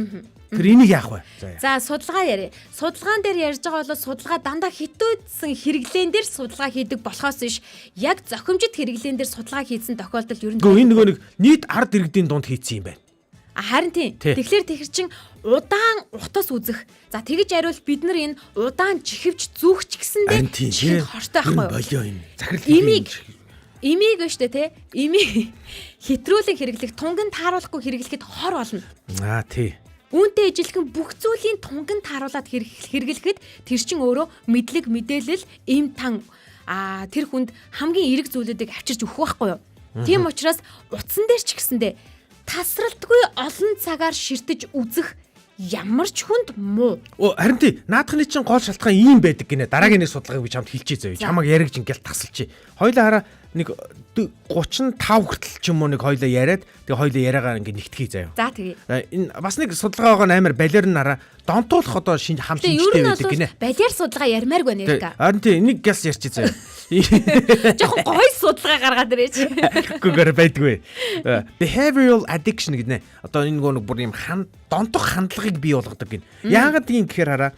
Тэр энийг яах вэ? За судалгаа яриа. Судалгаан дээр ярьж байгаа бол судалгаа дандаа хитүүдсэн хэрэглээн дээр судалгаа хийдэг болохоос биш яг зохимжит хэрэглээн дээр судалгаа хийсэн тохиолдолд ер нь энэ нөгөө нэг нийт ард иргэдийн дунд хийцэн юм байна. Харин тийм. Тэгэхээр тэр чин удаан утас үзэх. За тэгэж ариул бид нар энэ удаан чихвч зүүхч гэсэндээ чихэн хортой байхгүй юу? Болио энэ. Захирал имийг штэ те. Имийг хэтрүүлэн хэрэглэх, тунган тааруулахгүй хэрэглэхэд хор болно. Тий. Үүнтэй ижилхэн бүх зүйлийн тунган тааруулаад хэрэглэхэд тэр чин өөрөө мэдлэг, мэдээлэл, эм тан тэр хүнд хамгийн эерэг зүйлүүдийг авчирч өгөх байхгүй юу? Тийм учраас утсан дээр ч гэсэндээ тасралтгүй олон цагаар ширтэж үзэх ямар ч хүнд муу. Харин тий, наадхны чинь гол шалтгаан ийм байдаг гинэ. Дараагийн нэг судалгааг би чамд хэлчихье заяа. Чамаг яригч ингээл тасалчи. Хоёлаа хараа нэг 35 хүртэл ч юм уу нэг хоёлаа яриад тэгээ хоёлаа яриагаар ингээ нэгтгэе заяа. За тэгээ. Энэ бас нэг судалгаа байгаа амар балиар нь хараа донтуулах одоо хам шинжтэй байдаг гинэ. Балиар судалгаа ярмааргүй байна яа. Харин тий, нэг гяс ярьчих заяа. Жохон гоё судалгаа гаргаад ирээч. Гүгээр байдгүй. Behavioral addiction гэдэг нэ. Одоо энэ нэг бүр юм донтох хандлагыг бий болгодог гин. Яагаад тийм гэхээр хараа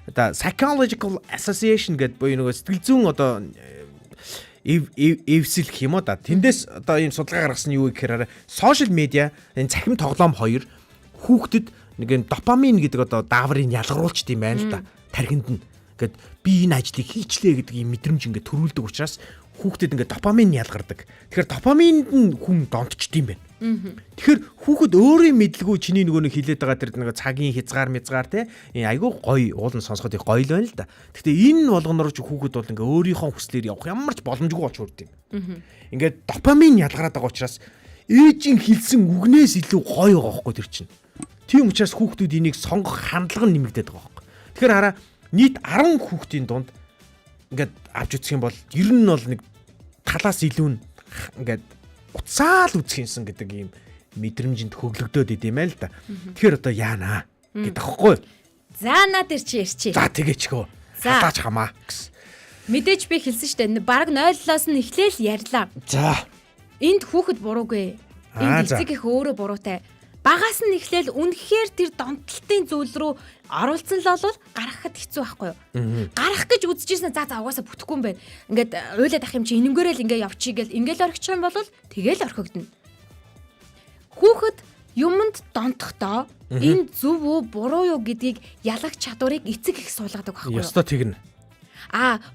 одоо psychological association гэдэг буюу нөгөө сэтгэл зүйн одоо эвсэл гэх юм уу да. Тэндээс одоо ийм судалгаа гаргасан нь юу гэхээр сошиал медиа энэ цахим тоглоом хоёр хүүхдэд нэг юм допамин гэдэг одоо дааврыг ялгаруулчт юм байна л да. Тархинд нь ингээд би энэ ажлыг хийчлээ гэдэг ийм мэдрэмж ингээд төрүүлдэг учраас хүүхдэд ингээд допамин ялгардаг. Тэгэхээр допаминд нь хүн донтчт юм байна. Тэгэхээр хүүхэд өөрийн мэдлгүй чиний нөгөө нэг хилээд байгаа тэр нэг цагийн хязгаар те айгүй гоё уулын сонсоход их гоё л байна л да. Гэхдээ энэ болгоноор ч хүүхэд бол ингээ өөрийнхөө хүслээр явах ямар ч боломжгүй болж үрд юм. Ингээд допамин ялгараад байгаа учраас ээжийн хэлсэн үгнээс илүү гоё байгаа байхгүй тэр чинь. Тийм учраас хүүхдүүд энийг сонгох хандлага нь нэмэгдээд байгаа байхгүй. Тэгэхээр хараа нийт 10 хүүхдийн дунд ингээд авч үзэх юм бол ер нь бол нэг талаас илүү нь ингээд уцаал үзэх юмсан гэдэг ийм мэдрэмжинд хөглөгдөөд идэм байл л да. Тэгэхээр одоо яана гэдэг аахгүй. За наа дээр чи ярьчих. За тэгээчгөө. Халаач хамаа гэсэн. Мэдээж би хэлсэн шүү дээ. Бараг 0-оос нь эхлээл ярьлаа. За. Энд хүүхэд буруугүй. Энд эцэг их өөрөө буруутай. Багаас нь эхлээл үнэхээр тэр донтолтын зүйл рүү оруулсан л бол гаргахад хэцүү байхгүй юу? Гарах гэж үзчихсэн за угаасаа бүтэхгүй юм байна. Ингээд уйлаад ах юм чи энэнгээрэл ингээ явчих гээл ингээл орхичих юм бол тэгэл орхигдно. Хүүхэд юмд донтохдоо энэ зөв үү буруу юу гэдгийг ялагч чадварыг эцэг их суулгадаг байхгүй юу? Ёстой тэгнэ.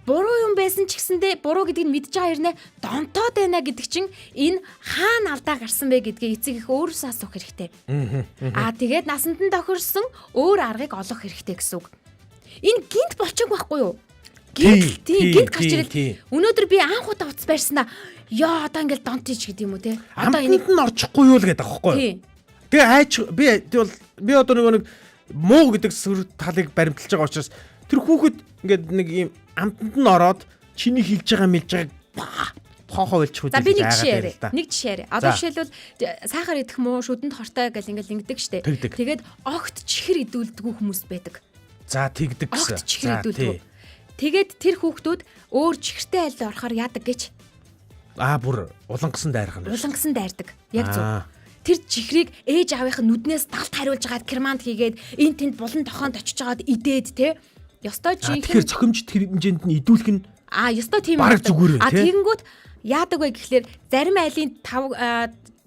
буруу юм байсан ч гэсэндээ буруу гэдгийг мэдж байгаа хэрнээ донтоод байна гэдэг чинь энэ хаана алдаа гарсан бэ гэдгийг эцэг их өөрөөсөө асуух хэрэгтэй. Тэгээд насанд нь тохирсон өөр аргыг олох хэрэгтэй гэсэн үг. Энэ гинт болчихог байхгүй юу? Гинт гарч ирэл. Өнөөдөр би анх удаа утас байрснаа. Яа одоо ингээл донтиж гэдэг юм уу те? Одоо энийг нь орчихгүй юу л гэдэг аахгүй юу? Тэгээ айч би одоо нэг муу гэдэг сүр талыг баримталж байгаа учраас тэр хүүхэд ингээд нэг юм амтанд нь ороод чиний хэлж байгаа мэлж байгааг тоохоо хэлчих үү. За би нэг жишээ яриа. Одоо жишээлбэл сахар идэх муу, шүдэнд хортой гэл ингээл ингэдэг штэ. Тэгээд огт чихэр идүүлдэггүй хүмүүс байдаг. За тэгдэг гэсэн. Огт чихэр идүүлдэг. Тэгээд тэр хүүхдүүд өөр чихэртэй айлд орохоор яадаг гэж. Бүр улангасан дайрах нь. Улангасан дайрдаг. Яг зөв. Тэр чихрийг ээж аавынх нь нүднээс далд хариулж агаад керманд хийгээд энэ тэнд булан тохоонд очиж агаад идээд те. Ёстой жинхэнэ. Тэгэхээр цохимжт хэмжээнд нь идүүлэх нь ёстой тийм баг зүгээр те. Тэгэнгүүт яадаг вэ гэхлээр зарим айлын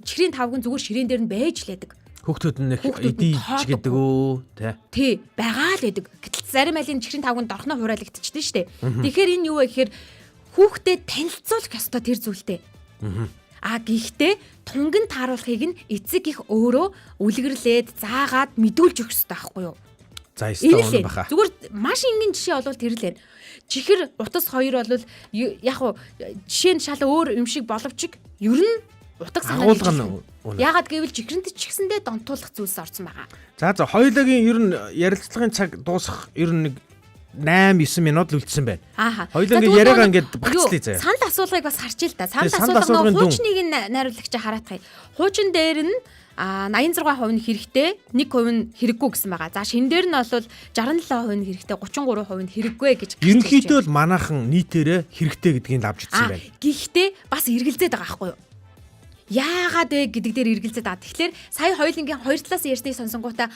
чихрийн тавган зүгээр ширээн дээр нь байж лээдэг. Хүүхдүүд нь идэж гэдэг үү те. Тий, байгаа л байдаг. Гэтэл зарим айлын чихрийн тавганд орхноо хураалагдчихдаг шүү дээ. Тэгэхээр энэ юу вэ гэхээр хүүхдэд танилцуулах ёстой тэр зүйлтэй. Гэхдээ тунгийн тааруулахыг нь эцэг их өөрөө үлгэрлээд заагаад мэдүүлж өгөх ёстой байхгүй юу? За ёстой баха. Зүгээр маш энгийн жишээ бол тэр л байна. Чихэр утас хоёр бол яг хуу жишээ нь шал өөр юм шиг боловч ер нь утга санаа яагаад гэвэл чихрэнд ч гэсэндээ донтуулах зүйлс орсон байгаа. За хоёулагийн ер нь ярилцлагын цаг дуусах ер нь нэг 8-9 минут л үлдсэн байна. Хоёулагийн яриагаа ингээд багцлаа заяа. Санал асуулгыг бас харчих л та. Санал асуулгын хуучныг нь найруулагчаа хараадах. Хуучин дээр нь 86% нь хэрэгтэй, 1% нь хэрэггүй гэсэн байгаа. За шин дээр нь бол 67% нь хэрэгтэй, 33% нь хэрэггүй гэж. Ерөнхийдөө л манайхан нийтээрээ хэрэгтэй гэдгийг авч утсан байна. Гэхдээ бас эргэлзээд байгаа байхгүй юу? Яагаад вэ гэдэг дээр эргэлзээд байгаа. Тэгэхээр сая хоёулынгийн хоёр талаас ярьсныг сонсонгуудаа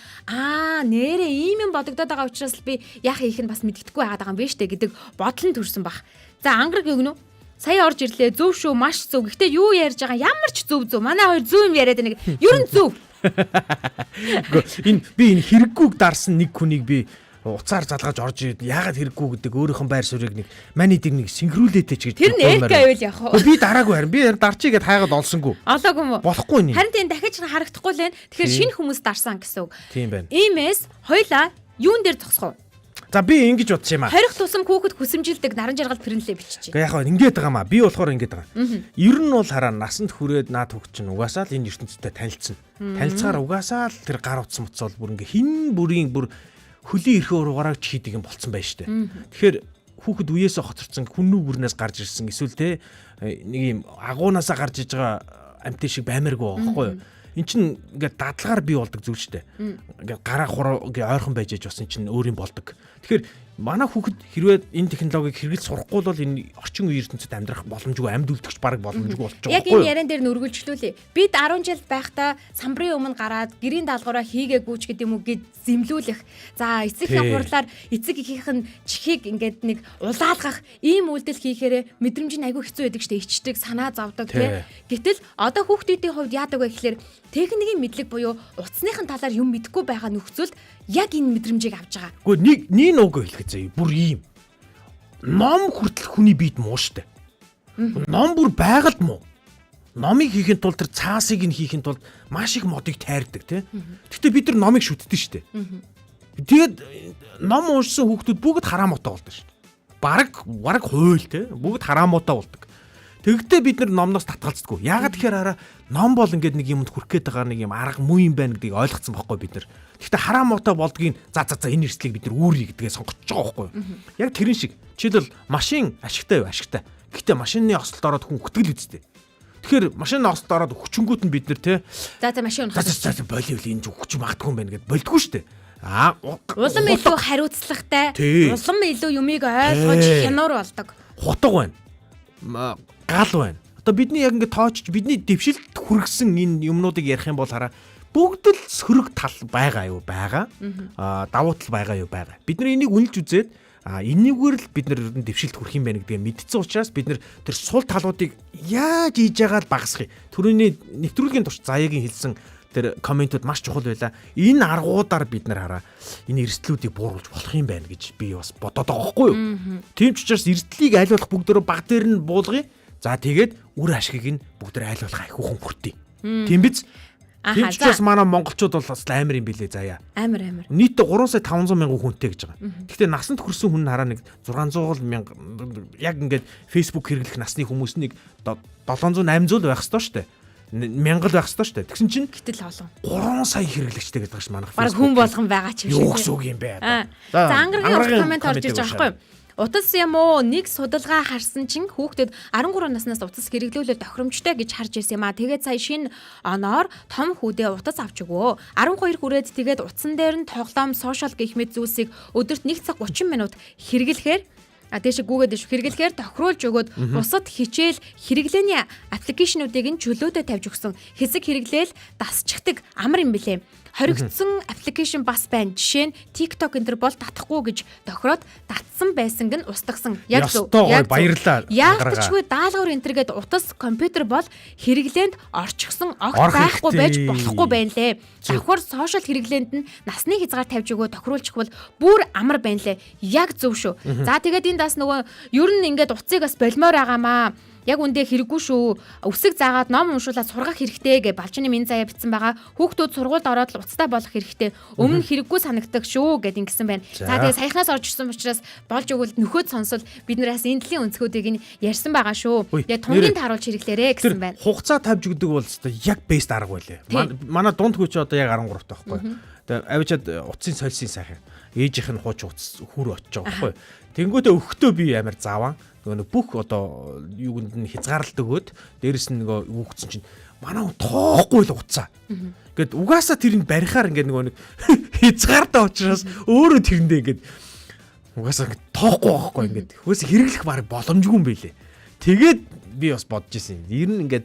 нэрээ ийм юм бодогдоод байгаа учраас би яах ийх нь бас мэддэхгүй байгаад байгаа юм биш үү гэдэг бодол нь төрсэн баг. За ангараг өгнө үү? Сая орж ирлээ. Зөв шүү, маш зөв. Гэхдээ юу ярьж байгаа ямар ч зөв. Манай хоёр зөв юм яриад байна. Ер нь зөв. Энэ хэрэггүйг дарсан нэг хүнийг би уцаар залгаж орж ирээд яагаад хэрэггүй гэдэг өөрийнхөө байр суурийг нэг манийдэг нэг синхруулээтэй ч гэж тэр нэрк байвал яг хоо би дараагүй харин би дарчий гэд хайгаад олсонгүй олоогүй мө болохгүй нэ харин тийм дахиж харагдахгүй л байна. Тэгэхээр шинэ хүмүүс дарсан гэсэн үг. Тийм байна. Иймээс хоёлаа юун дээр зогсох вэ? За би ингэж бодчих юм аа. Хорих тусам хүүхэд хүсэмжилдэг наран жаргал тэрнлээ бичиж. Гэхдээ яг ингээд байгаа маа. Би болохоор ингээд байгаа. Ер нь бол хараа насанд хүрээд наад хүүхд чинь угаасаа л энэ ертөнцтэй танилцсан. Танилцахаар угаасаа л тэр гар утсан муцал бүр ингээ хин бүрийн бүр хөлийн эрхээ уруугараа ч хийдэг юм болцсон байж штэ. Тэгэхээр хүүхэд үеэсээ хоцорсон хүннүү бүрнээс гарч ирсэн эсвэл те нэг юм агуунаасаа гарч иж байгаа амтэн шиг баймааргүй байхгүй юу? Эн чинь ингээд дадлагаар бий болдог зүйл штэ. Ингээд гараа хураа ойрхон байж бас эн чинь өөр юм болдог. Тэгэхээр манай хүүхэд хэрвээ энэ технологиг хэрэгэл сурахгүй бол энэ орчин үеийн ертөнцид амьдрах боломжгүй амьд үлдэгч бараг боломжгүй болчих жоох. Яг энэ яриан дээр нүргэлжлүүлээ. Бид 10 жил байхдаа самбарын өмнө гараад гэрийн даалгавраа хийгээгүй ч гэдэг юм уу гэд зэмлүүлэх. За эцэг их хурлаар эцэг ихийнх нь чихийг ингээд нэг улаалгах ийм үйлдэл хийхээр мэдрэмж нь айгүй хэцүү байдаг штэ. Ичдэг, санаа зовдөг тий. Гэтэл одоо хүүхдүүдийн хувьд яадаг вэ гэхээр техникийн мэдлэг буюу утасныхын талаар юм мэдэхгүй байгаа нөхцөлд яг энэ мэдрэмжийг авч байгаа. Гэхдээ нэг нууг хэлэх заяа бүр ийм. Ном хүртэл хүний биед муу штэ. Ном бүр байгаль муу. Номыг хийхэд тулд тэр цаасыг нь хийхэд тулд маш их модыг тайрдаг тий. Гэхдээ бид нар номыг шүтдэг штэ. Тэгээд ном уншсан хүүхдүүд бүгд хараамуутай болдог штэ. Бараг хуйл тий. Бүгд хараамуутай болдог. Тэгвэл бид нар номноос татгалцдаггүй. Яагаад тэгэхээр хараа ном бол ингээд нэг юмд хүрх гээд байгаа нэг юм арга муу юм байна гэдгийг ойлгоцсон байхгүй бид нар. Гэхдээ хараа муутай болдгийг за энэ эрсдлийг бид нар үүрий гэдгээ сонгоч байгаа байхгүй. Яг тэрэн шиг. Жишээлбэл машин ашигтай юу ашигтай. Гэхдээ машины ослолд ороод хүн хөтгэл үсттэй. Тэгэхээр машины ослолд ороод хүчингүүд нь бид нар те. За машин унах. За болиул энэ хүч магадгүй юм байна гэд болдгоо штэ. Улам илүү хариуцлагатай. Улам илүү юмыг ойлгож хянуур болдог. Хутга байна. Гал байна. Одоо бидний яг ингэ тоочч бидний дэвшилт хүргэсэн энэ юмнуудыг ярих юм бол хараа бүгд л сөрөг тал байгаа юу байгаа. Давуу тал байгаа юу байгаа. Бид нар энийг үнэлж үзээд энийгээр л бид нар дэвшилт хүрэх юм байна гэдгийг мэдсэн учраас бид нар тэр сул талуудыг яаж хийж байгаа л багасгах. Төрөний нэвтрүүлгийн турш заяагийн хэлсэн тэр комментууд маш чухал байлаа. Энэ аргуудаар бид нар хараа энэ эрсдлүүдийг бууруулж болох юм байна гэж би бас бодоод байгаа хгүй юу. Тийм ч учраас эрсдлийг айлуулах бүгдөө баг дээр нь буулгая. За тэгээд үр ашгийг нь бүгдээ айлуулах их хүн хүртээ. Тийм биз? Тийм ч учраас манай монголчууд бол бас амар юм билээ заяа. Амар. Нийт 3 сая 500 мянган хүнтэй гэж байгаа. Гэхдээ насанд хүрсэн хүн хараа нэг 600 мянга яг ингээд Facebook хэрэглэх насны хүмүүс нэг 700 800 байх ёстой шүү дээ. 1000 байх ёстой шүү дээ. Тэгсэн чинь гэтэл олон 3 сая хэрэглэгчтэй гэдэг байгаа ш манайх. Бараг хүн болгон байгаа ч юм шиг. Юу гэсэн үг юм бэ? За ангаргийн комент орж ирж байгаа байхгүй юу? Утас юм уу нэг судалгаа харсан чинь хүүхдүүд 13 наснаас утас хэрэглүүлэл тохиромжтой гэж харж ирсэн юм а. Тэгээд сая шинэ оноор том хүүдээ утас авч өгөө. 12 хүрээд тэгээд утсан дээр нь тоглоом, сошиал гэх мэт зүйлсийг өдөрт 1 цаг 30 минут хэрэглэхээр дээш гүгээд хэрэглэхээр тохируулж өгөөд бусад хичээл хэрэглээний аппликейшнуудыг нь чөлөөтэй тавьж өгсөн. Хэсэг хэрэглээл дасчихдаг амар юм бэлээ. Хоригдсон аппликейшн бас байна. Жишээ нь TikTok энэ төр бол татахгүй гэж тохироод татсан байсан гэн устгасан. Яг зөв. Баярлалаа. Яалтчгүй даалгавар энэ төр гээд утас компьютер бол хэрэглээнд орчихсон огт байхгүй байж болохгүй байна лээ. Давхар сошиал хэрэглээнд нь насны хязгаар тавьж өгөө тохируулчих бол бүр амар байна лээ. Яг зөв шүү. За тэгээд энд бас нөгөө ер нь ингээд утсыг бас болмоор байгаамаа. Яг үндэ хэрэггүй шүү. Үсэг заагаад ном уншуулаад сургах хэрэгтэй гэж балчны минь заяа бичсэн байгаа. Хүүхдүүд сургуульд ороод л уцтай болох хэрэгтэй. Өмнө хэрэггүй санагддаг шүү гэд ингэсэн байна. За тэгээ саяхнаас орж ирсэн учраас болж өгвөл нөхөд сонсол бид нараас энэ дэлхийн өнцгүүдийг нь ярьсан байгаа шүү. Тэгээ тунгийн тааруулж хэрэглээрэ гэсэн байна. Хугацаа тавьж өгдөг бол яг бест арга байлээ. Манай дунд хүч одоо яг 13 таахгүй. Тэгээ авчиад утсын сольсын сайхан. Ээжийнх нь хууч утас хүр очиж байгаа байхгүй. Тэнгүүтээ өгөхдөө би амар зааваа. Нөгөө бүх одоо юунд нь хязгаарлалт өгөөд дээрэс нь нөгөө үгцэн чинь манай тоохгүй л уцаа. Ингээд угаасаа тэрийг барихаар ингээд нөгөө нэг хязгаартай учраас өөрөө тэрэндээ ингээд угаасаа тоохгүй байхгүй ингээд хөөс хэрэглэх баг боломжгүй юм байлээ. Тэгээд би бас бодож ирсэн. Ер нь ингээд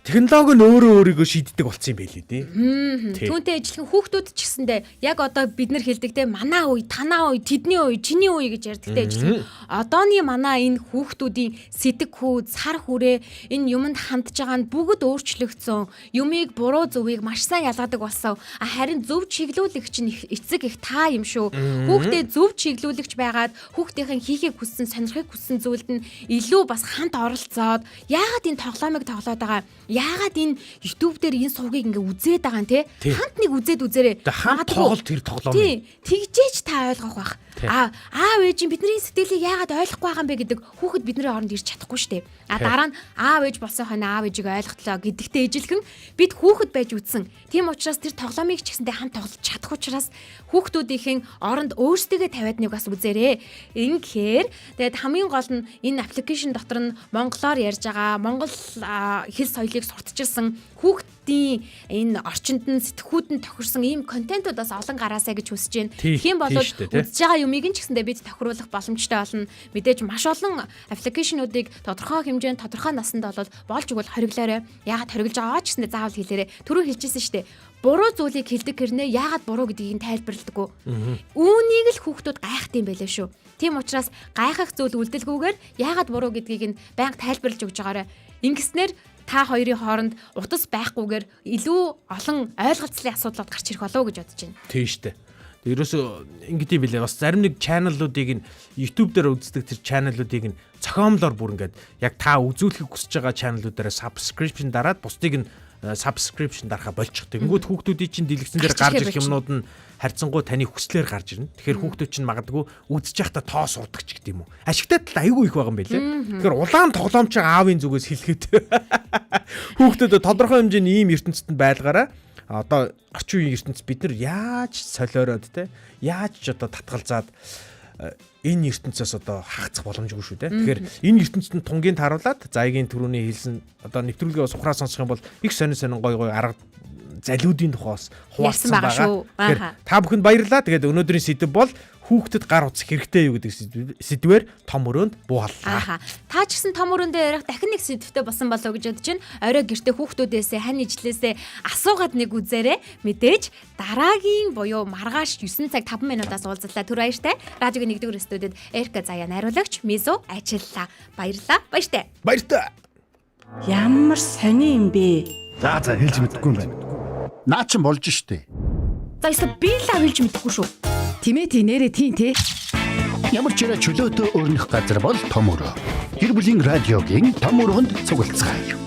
технологи нь өөрийгөө шийддэг болсон юм байлээ дээ. Түүнтэй ажиллах хүүхдүүд ч гэсэндээ яг одоо бид нар хэлдэг те манай үе, танаа үе, тэдний үе, чиний үе гэж ярьдагтэй ажиллах. Одооны манай энэ хүүхдүүдийн сэтг хүү, цар хүрээ энэ юмд хандж байгаа нь бүгд өөрчлөгдсөн. Юмыг буруу зөвийг маш сайн ялгадаг болсон. Харин зөв чиглүүлэгч нь эцэг их таа юм шүү. Хүүхдээ зөв чиглүүлэгч байгаад хүүхдийн хийхийг хүссэн, сонирхыг хүссэн зүйлд нь илүү бас хамт оролцоод яагаад энэ тоглоомыг тоглоод байгаа яагаад энэ YouTube дээр энэ сувгийг ингээ үзээд байгаа юм те хамт нэг үзээд үзээрэй. Хамт тоглолт тэр тоглоом. Тий. Тэгжээч та ойлгох байх. Аав ээж бидний сэтгэлийг яагаад ойлгохгүй байгаа юм бэ гэдэг хүүхэд бидний оронд ирж чадахгүй штэ. Дараа нь аав ээж болсон хойно аав ээжийг ойлголоо гэдэгтээ ижилхэн бид хүүхэд байж үтсэн. Тийм учраас тэр тоглоомыг ч гэсэндээ хамт тоглож чадах учраас хүүхдүүдийн оронд өөрсдөө тавиад нэг бас үзээрэй. Ингэхээр тэгээд хамгийн гол нь энэ аппликейшн дотор нь монголоор ярьж байгаа монгол хэл соёлыг сурталчилсан хүүхдийн энэ орчинд нь сэтгхүүд нь тохирсон ийм контентуудаас олон гараасаа гэж хүсэж байна. Тийм болоод үзэж байгаа юмыг нь ч гэсэндээ бид тохируулах боломжтой болно. Мэдээж маш олон аппликейшнуудыг тодорхой хэмжээнд тодорхой наснд болоод болж өгвөл хориглоорой. Яагаад хориглож байгаагаа ч гэсэндээ заавал хэлээрэй. Түрүү хэлчихсэн шүү дээ. Буруу зүйлийг хэлдэг хэрнээ яагаад буруу гэдгийг нь тайлбарладаггүй. Үүнийг л хүүхдүүд гайхт юм байлээ шүү. Тийм учраас гайхах зүйл үлдэлгүйгээр яагаад буруу гэдгийг нь байнга тайлбарлаж өгж байгаарай. Ингэснээр та хоёрын хооронд утас байхгүйгээр илүү олон ойлголцлын асуудлууд гарч ирэх болов уу гэж бодож байна. Тийм шүү дээ. Ерөөсөө ингэдэм билээ. Бас зарим нэг чаналуудыг нь YouTube дээр үздэг тэр чаналуудыг нь цохиомлоор бүр ингээд яг та үзүүлэхийг хүсэж байгаа чаналуудаараа subscription дараад бусдыг нь subscription дарахаа болчих. Тэнгүүд хүүхдүүдийн чинь дэлгэцэн дээр гарч ирэх юмнууд нь харьцангуй таны хүслээр гарч ирнэ. Тэгэхээр хүүхдүүд чинь магадгүй үзэж байхдаа тоо сурдаг ч гэдэг юм уу. Ашигтай тал айгүй их байгаа юм байлээ. Тэгэхээр улаан тоглоомч аавын зүгээс хэлэхэд хүүхдүүд тодорхой хэмжээний ийм ертөнцид байлгаараа одоо орчин үеийн ертөнцид бид нар яаж солиороод те яаж ч одоо татгалзаад энэ ертөнцөөс одоо хаагцах боломжгүй шүү дээ. Тэгэхээр энэ ертөнцид тунгийн тааруулаад заягийн төрөний хэлсэн одоо нэвтрүүлгээ бас ухраа сонсох юм бол их сонин гой арга залиудын тухайс хуваалцсан байгаа. Тэгэхээр та бүхэнд баярлалаа. Тэгээд өнөөдрийн сэдэв бол хүүхдэд гар утсах хэрэгтэй юу гэдэг сэдвээр том өрөөнд буугаллаа. Та ч гэсэн том өрөөндөө ярих дахин нэг сэдвтэй болсон болов уу гэж бодож байна. Орой гэртээ хүүхдүүдээсээ хань ижлээсээ асуугаад нэг үзээрэй. Мэдээж дараагийн буюу маргааш 9 цаг 5 минутаас уулзлаа. Түр баяртай. Радиогийн 1-р студид Эрка Заяа найруулагч Мизо ажиллаа. Баярлалаа. Баяртай. Баяртай. Ямар сони юм бэ? За хэлж мэдэхгүй юм байна. Наа чин болж штэ. За эсвэл би л хэлж мэдэхгүй шүү. Тимээ тий нэрэ тий те. Ямар ч чөлөөтэй өрнөх газар бол том өрөө. Гэр бүлийн радиогийн том өрөөнд цуглацгаая.